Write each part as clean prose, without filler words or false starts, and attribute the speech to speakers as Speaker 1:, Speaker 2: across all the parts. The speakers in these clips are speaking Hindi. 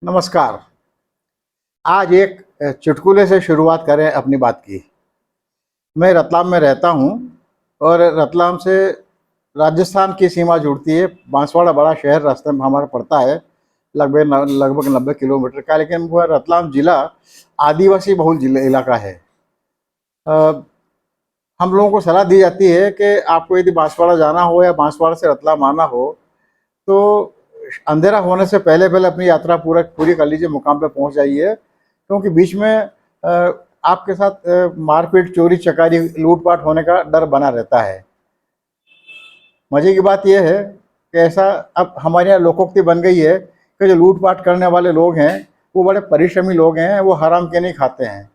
Speaker 1: नमस्कार। आज एक चुटकुले से शुरुआत करें अपनी बात की। मैं रतलाम में रहता हूँ और रतलाम से राजस्थान की सीमा जुड़ती है। बांसवाड़ा बड़ा शहर रास्ते में हमारा पड़ता है, लगभग 90 किलोमीटर का। लेकिन वह रतलाम जिला आदिवासी बहुल जिला इलाका है। अ, हम लोगों को सलाह दी जाती है कि आपको यदि बांसवाड़ा जाना हो या बांसवाड़ा से रतलाम आना हो तो अंधेरा होने से पहले पहले अपनी यात्रा पूरी कर लीजिए, मुकाम पे पहुंच जाइए। क्योंकि बीच में आपके साथ मारपीट, चोरी चकारी, लूटपाट होने का डर बना रहता है। मजे की बात यह है कि ऐसा अब हमारे यहाँ लोकोक्ति बन गई है कि जो लूटपाट करने वाले लोग हैं वो बड़े परिश्रमी लोग हैं, वो हराम के नहीं खाते हैं।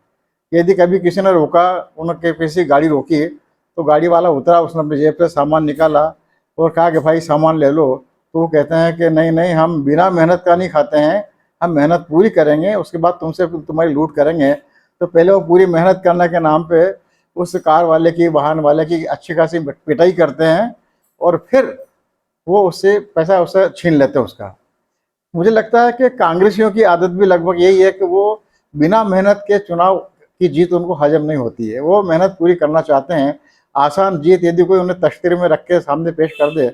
Speaker 1: यदि कभी किसी ने रोका, उनके किसी गाड़ी रोकी तो गाड़ी वाला उतरा, उसने अपनी जेब से सामान निकाला और कहा कि भाई सामान ले लो। तो वो कहते हैं कि नहीं नहीं, हम बिना मेहनत का नहीं खाते हैं, हम मेहनत पूरी करेंगे, उसके बाद तुमसे तुम्हारी लूट करेंगे। तो पहले वो पूरी मेहनत करने के नाम पे उस कार वाले की, वाहन वाले की अच्छी खासी पिटाई करते हैं और फिर वो उससे पैसा उससे छीन लेते हैं उसका। मुझे लगता है कि कांग्रेसियों की आदत भी लगभग यही है कि वो बिना मेहनत के चुनाव की जीत उनको हजम नहीं होती है। वो मेहनत पूरी करना चाहते हैं। आसान जीत यदि कोई उन्हें तश्तीर में रख के सामने पेश कर दे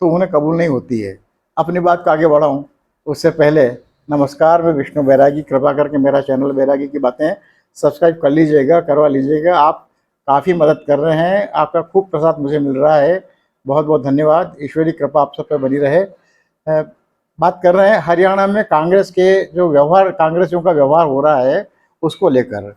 Speaker 1: तो उन्हें कबूल नहीं होती है। अपनी बात को आगे बढ़ाऊँ उससे पहले नमस्कार, मैं विष्णु बैरागी। कृपा करके मेरा चैनल बैरागी की बातें सब्सक्राइब कर लीजिएगा, करवा लीजिएगा। आप काफ़ी मदद कर रहे हैं, आपका खूब प्रसाद मुझे मिल रहा है। बहुत बहुत धन्यवाद। ईश्वरी कृपा आप सब पे बनी रहे। बात कर रहे हैं हरियाणा में कांग्रेस के जो व्यवहार, कांग्रेसियों का व्यवहार हो रहा है उसको लेकर।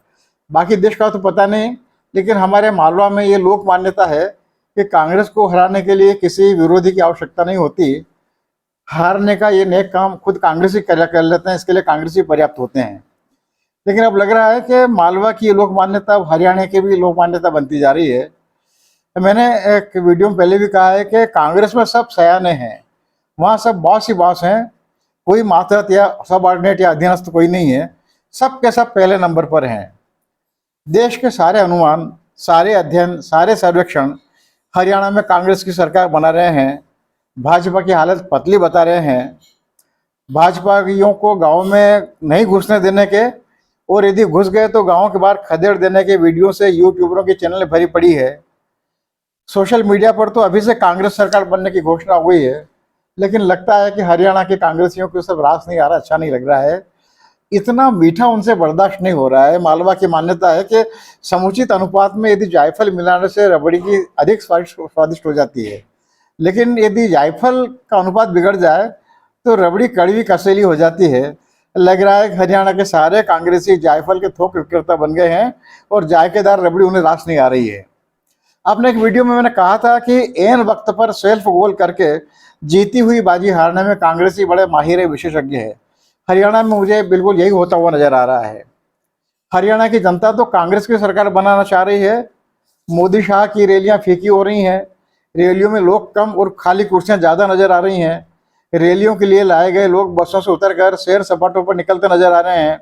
Speaker 1: बाकी देश का तो पता नहीं, लेकिन हमारे मालवा में ये लोक मान्यता है कि कांग्रेस को हराने के लिए किसी विरोधी की आवश्यकता नहीं होती। हारने का ये नेक काम खुद कांग्रेसी कर लेते हैं, इसके लिए कांग्रेसी पर्याप्त होते हैं। लेकिन अब लग रहा है कि मालवा की लोक मान्यता अब हरियाणा की भी लोक मान्यता बनती जा रही है। मैंने एक वीडियो में पहले भी कहा है कि कांग्रेस में सब सयाने हैं, वहाँ सब बॉस ही बॉस हैं। कोई मातहत या सबऑर्डिनेट या अधीनस्थ कोई नहीं है, सब के सब पहले नंबर पर हैं। देश के सारे अनुमान, सारे अध्ययन, सारे सर्वेक्षण हरियाणा में कांग्रेस की सरकार बना रहे हैं। भाजपा की हालत पतली बता रहे हैं। भाजपाइयों को गांव में नहीं घुसने देने के, और यदि घुस गए तो गांव के बाहर खदेड़ देने के वीडियो से यूट्यूबरों की चैनल भरी पड़ी है। सोशल मीडिया पर तो अभी से कांग्रेस सरकार बनने की घोषणा हुई है, लेकिन लगता है कि हरियाणा के कांग्रेसियों को सब रास नहीं आ रहा, अच्छा नहीं लग रहा है। इतना मीठा उनसे बर्दाश्त नहीं हो रहा है। मालवा की मान्यता है कि समुचित अनुपात में यदि जायफल मिलाने से रबड़ी की अधिक स्वादिष्ट हो जाती है। लेकिन यदि जायफल का अनुपात बिगड़ जाए तो रबड़ी कड़वी कसेली हो जाती है। लग रहा है कि हरियाणा के सारे कांग्रेसी जायफल के थोक विक्रेता बन गए हैं और जायकेदार रबड़ी उन्हें रास नहीं आ रही है। आपने एक वीडियो में मैंने कहा था कि एन वक्त पर सेल्फ गोल करके जीती हुई बाजी हारने में कांग्रेसी बड़े माहिर विशेषज्ञ है। हरियाणा में मुझे बिल्कुल यही होता हुआ नजर आ रहा है। हरियाणा की जनता तो कांग्रेस की सरकार बनाना चाह रही है। मोदी शाह की रैलियां फीकी हो रही हैं। रैलियों में लोग कम और खाली कुर्सियां ज़्यादा नजर आ रही हैं। रैलियों के लिए लाए गए लोग बसों से उतरकर सैर सपाटों पर निकलते नजर आ रहे हैं।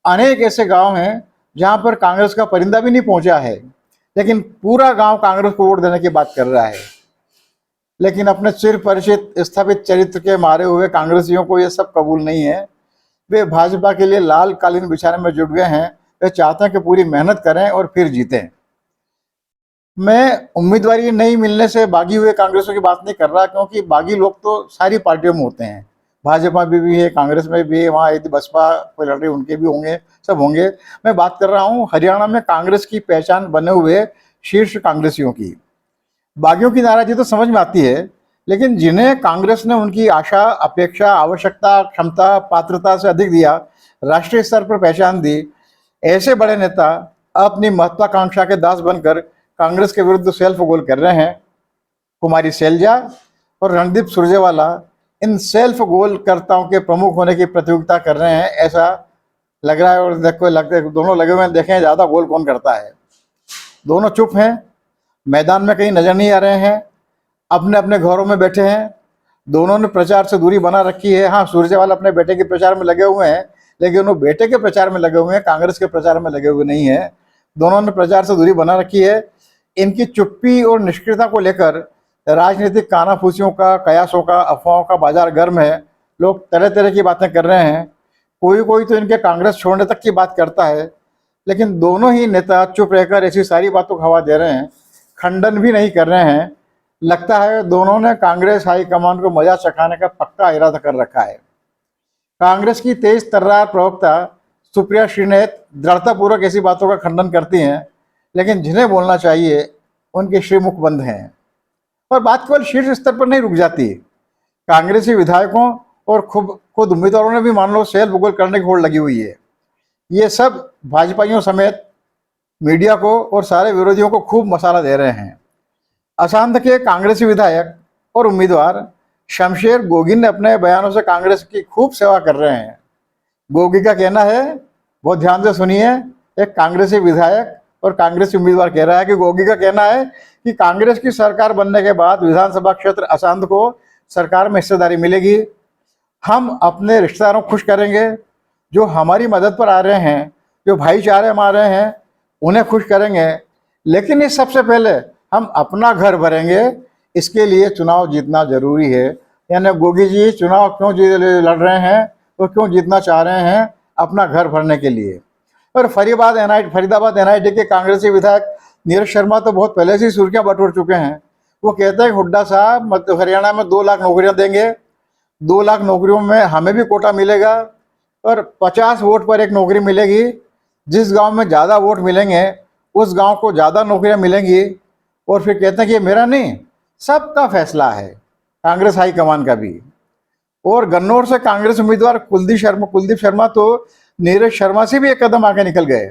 Speaker 1: अनेक ऐसे गांव हैं जहां पर कांग्रेस का परिंदा भी नहीं पहुंचा है, लेकिन पूरा गांव कांग्रेस को वोट देने की बात कर रहा है। लेकिन अपने चिर परिचित स्थापित चरित्र के मारे हुए कांग्रेसियों को यह सब कबूल नहीं है। वे भाजपा के लिए लाल कालीन बिछाने में जुट गए हैं। वे चाहते हैं कि पूरी मेहनत करें और फिर जीतें। मैं उम्मीदवारी नहीं मिलने से बागी हुए कांग्रेसों की बात नहीं कर रहा, क्योंकि बागी लोग तो सारी पार्टियों में होते हैं। भाजपा में भी है, कांग्रेस में भी है, वहाँ यदि बसपा कोई लड़ रही उनके भी होंगे, सब होंगे। मैं बात कर रहा हूँ हरियाणा में कांग्रेस की पहचान बने हुए शीर्ष कांग्रेसियों की। बागियों की नाराजगी तो समझ में आती है, लेकिन जिन्हें कांग्रेस ने उनकी आशा, अपेक्षा, आवश्यकता, क्षमता, पात्रता से अधिक दिया, राष्ट्रीय स्तर पर पहचान दी, ऐसे बड़े नेता अपनी महत्वाकांक्षा के दास बनकर कांग्रेस के विरुद्ध सेल्फ गोल कर रहे हैं। कुमारी शैलजा और Randeep Surjewala in self goal कर्ताओं के प्रमुख होने की प्रतियोगिता कर रहे हैं, ऐसा लग रहा है। और देखो, लगते दोनों लगे हुए, देखें ज़्यादा गोल कौन करता है। दोनों चुप हैं, मैदान में कहीं नजर नहीं आ रहे हैं, अपने अपने घरों में बैठे हैं। दोनों ने प्रचार से दूरी बना रखी है। हाँ, सुरजेवाला अपने बेटे के प्रचार में लगे हुए हैं, लेकिन वो बेटे के प्रचार में लगे हुए हैं, कांग्रेस के प्रचार में लगे हुए नहीं है। दोनों ने प्रचार से दूरी बना रखी है। इनकी चुप्पी और निष्क्रियता को लेकर राजनीतिक कानाफूसियों का, कयासों का, अफवाहों का बाजार गर्म है। लोग तरह तरह की बातें कर रहे हैं। कोई कोई तो इनके कांग्रेस छोड़ने तक की बात करता है, लेकिन दोनों ही नेता चुप रहकर ऐसी सारी बातों को हवा दे रहे हैं, खंडन भी नहीं कर रहे हैं। लगता है दोनों ने कांग्रेस हाईकमान को मजा चखाने का पक्का इरादा कर रखा है। कांग्रेस की तेज तर्रार प्रवक्ता सुप्रिया श्रीनेत दृढ़तापूर्वक ऐसी बातों का खंडन करती हैं, लेकिन जिन्हें बोलना चाहिए उनके श्री मुख बंद हैं। और बात केवल शीर्ष स्तर पर नहीं रुक जाती, कांग्रेसी विधायकों और खुद उम्मीदवारों ने भी मान लो सेल बुगल करने की होड़ लगी हुई है। ये सब भाजपाइयों समेत मीडिया को और सारे विरोधियों को खूब मसाला दे रहे हैं। असंध के कांग्रेसी विधायक और उम्मीदवार शमशेर गोगी ने अपने बयानों से कांग्रेस की खूब सेवा कर रहे हैं। गोगी का कहना है, बहुत ध्यान से सुनिए, एक कांग्रेसी विधायक और कांग्रेसी उम्मीदवार कह रहा है कि गोगी का कहना है कि कांग्रेस की सरकार बनने के बाद विधानसभा क्षेत्र असंध को सरकार में हिस्सेदारी मिलेगी। हम अपने रिश्तेदारों को खुश करेंगे, जो हमारी मदद पर आ रहे हैं, जो भाईचारे में आ रहे हैं, उन्हें खुश करेंगे। लेकिन इस सबसे पहले हम अपना घर भरेंगे, इसके लिए चुनाव जीतना जरूरी है। यानी गोगी जी चुनाव क्यों लड़ रहे हैं और क्यों जीतना चाह रहे हैं? अपना घर भरने के लिए। और फरीदाबाद एनआईटी के कांग्रेसी विधायक नीरज शर्मा तो बहुत पहले से ही सुर्खियां बटोर चुके हैं। वो कहते हैं कि हुड्डा साहब हरियाणा में 2 लाख नौकरियां देंगे, 2 लाख नौकरियों में हमें भी कोटा मिलेगा और 50 वोट पर एक नौकरी मिलेगी। जिस गांव में ज़्यादा वोट मिलेंगे उस गांव को ज़्यादा नौकरियां मिलेंगी। और फिर कहते हैं कि ये मेरा नहीं, सबका फैसला है, कांग्रेस हाईकमान का भी। और गन्नौर से कांग्रेस उम्मीदवार कुलदीप शर्मा तो नीरज शर्मा से भी एक कदम आगे निकल गए।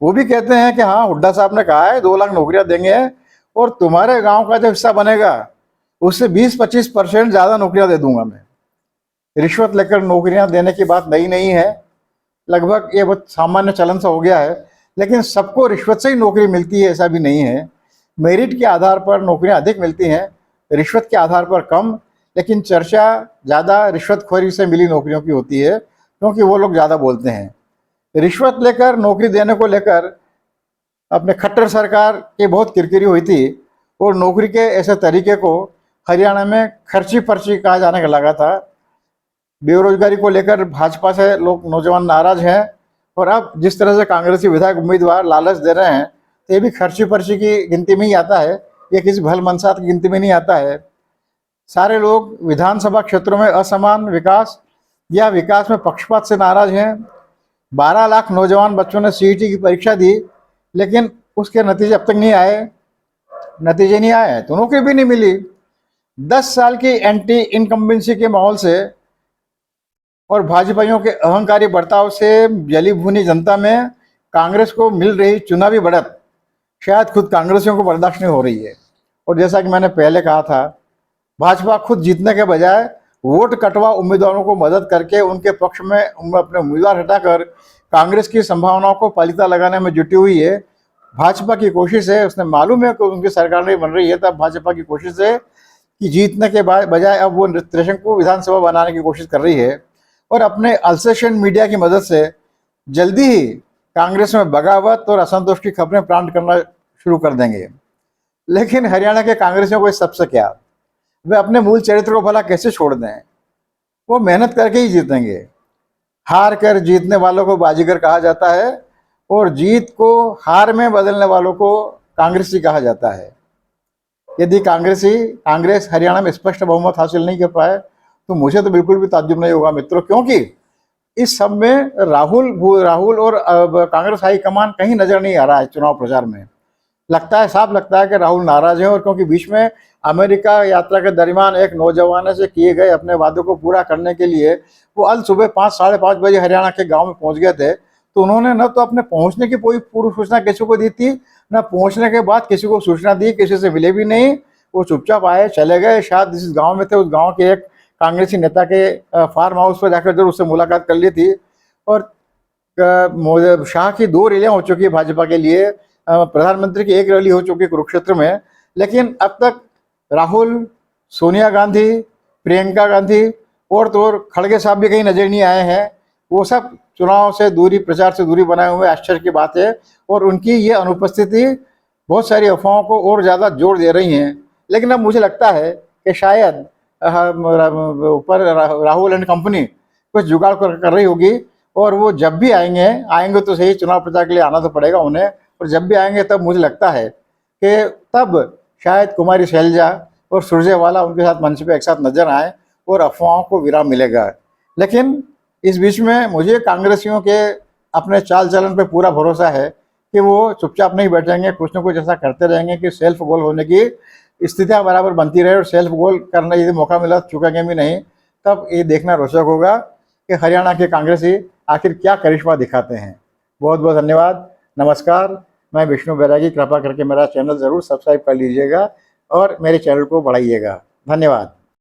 Speaker 1: वो भी कहते हैं कि हाँ, हुड्डा साहब ने कहा है 2 लाख नौकरियां देंगे और तुम्हारे गांव का जो हिस्सा बनेगा उससे 20-25% ज़्यादा नौकरियां दे दूंगा मैं। रिश्वत लेकर नौकरियां देने की बात नई नहीं है, लगभग ये बहुत सामान्य चलन सा हो गया है। लेकिन सबको रिश्वत से ही नौकरी मिलती है ऐसा भी नहीं है। मेरिट के आधार पर नौकरियां अधिक मिलती हैं, रिश्वत के आधार पर कम। लेकिन चर्चा ज़्यादा रिश्वतखोरी से मिली नौकरियों की होती है, क्योंकि वो लोग ज़्यादा बोलते हैं। रिश्वत लेकर नौकरी देने को लेकर अपने खट्टर सरकार की बहुत किरकिरी हुई थी और नौकरी के ऐसे तरीके को हरियाणा में खर्ची पर्ची कहा जाने का लगा था। बेरोजगारी को लेकर भाजपा से लोग नौजवान नाराज हैं और अब जिस तरह से कांग्रेसी विधायक उम्मीदवार लालच दे रहे हैं तो ये भी खर्ची पर्ची की गिनती में ही आता है, ये किसी भल मनसात की गिनती में नहीं आता है। सारे लोग विधानसभा क्षेत्रों में असमान विकास या विकास में पक्षपात से नाराज हैं। 12 लाख नौजवान बच्चों ने सीईटी की परीक्षा दी, लेकिन उसके नतीजे अब तक नहीं आए तो नौकरी भी नहीं मिली। 10 साल की एंटी इनकम्बेंसी के माहौल से और भाजपाइयों के अहंकारी बर्ताव से जली भुनी जनता में कांग्रेस को मिल रही चुनावी बढ़त शायद खुद कांग्रेसियों को बर्दाश्त नहीं हो रही है। और जैसा कि मैंने पहले कहा था, भाजपा खुद जीतने के बजाय वोट कटवा उम्मीदवारों को मदद करके उनके पक्ष में अपने उम्मीदवार हटाकर कांग्रेस की संभावनाओं को पालिता लगाने में जुटी हुई है। भाजपा की कोशिश है, उसने मालूम है कि उनकी सरकार नहीं बन रही है, तब भाजपा की कोशिश है कि जीतने के बजाय अब वो त्रिशंकु विधानसभा बनाने की कोशिश कर रही है और अपने अल्सेशन मीडिया की मदद से जल्दी ही कांग्रेस में बगावत और असंतोष की खबरें प्लांट करना शुरू कर देंगे। लेकिन हरियाणा के कांग्रेसियों को इस सबसे क्या, वे अपने मूल चरित्र को भला कैसे छोड़ दें? वो मेहनत करके ही जीतेंगे। हार कर जीतने वालों को बाजीगर कहा जाता है और जीत को हार में बदलने वालों को कांग्रेसी कहा जाता है। यदि कांग्रेस हरियाणा में स्पष्ट बहुमत हासिल नहीं कर पाए तो मुझे तो बिल्कुल भी ताज्जुब नहीं होगा मित्रों, क्योंकि इस सब में राहुल और कांग्रेस हाईकमान कहीं नजर नहीं आ रहा है। चुनाव प्रचार में साफ लगता है कि राहुल नाराज है और क्योंकि बीच में अमेरिका यात्रा के दरमियान एक नौजवान से किए गए अपने वादों को पूरा करने के लिए वो अल सुबह 5-5:30 बजे हरियाणा के गांव में पहुंच गए थे, तो उन्होंने न तो अपने पहुंचने की कोई पूर्व सूचना किसी को दी थी, न पहुंचने के बाद किसी को सूचना दी, किसी से मिले भी नहीं। वो चुपचाप आए, चले गए। शायद जिस गाँव में थे उस गाँव के एक कांग्रेसी नेता के फार्म हाउस पर जाकर जरूर उससे मुलाकात कर ली थी। और शाह की 2 रैलियां हो चुकी है भाजपा के लिए, प्रधानमंत्री की 1 रैली हो चुकी है कुरुक्षेत्र में, लेकिन अब तक राहुल, सोनिया गांधी, प्रियंका गांधी और तो और खड़गे साहब भी कहीं नजर नहीं आए हैं। वो सब चुनाव से दूरी, प्रचार से दूरी बनाए हुए, आश्चर्य की बात है। और उनकी ये अनुपस्थिति बहुत सारी अफवाहों को और ज़्यादा जोर दे रही हैं। लेकिन अब मुझे लगता है कि शायद ऊपर राहुल एंड कंपनी कुछ जुगाड़ कर रही होगी और वो जब भी आएंगे तो सही, चुनाव प्रचार के लिए आना तो पड़ेगा उन्हें, और जब भी आएंगे तब मुझे लगता है कि तब शायद कुमारी शैलजा और सुरजेवाला उनके साथ मंच पे एक साथ नजर आए और अफवाहों को विराम मिलेगा। लेकिन इस बीच में मुझे कांग्रेसियों के अपने चाल चलन पे पूरा भरोसा है कि वो चुपचाप नहीं बैठेंगे, कुछ न कुछ ऐसा करते रहेंगे कि सेल्फ गोल होने की स्थितियां बराबर बनती रहे, और सेल्फ गोल करने यदि मौका मिला तो चुकेंगे भी नहीं। तब ये देखना रोचक होगा कि हरियाणा के कांग्रेसी आखिर क्या करिश्मा दिखाते हैं। बहुत बहुत धन्यवाद, नमस्कार। मैं विष्णु बैरागी, कृपा करके मेरा चैनल ज़रूर सब्सक्राइब कर लीजिएगा और मेरे चैनल को बढ़ाइएगा। धन्यवाद।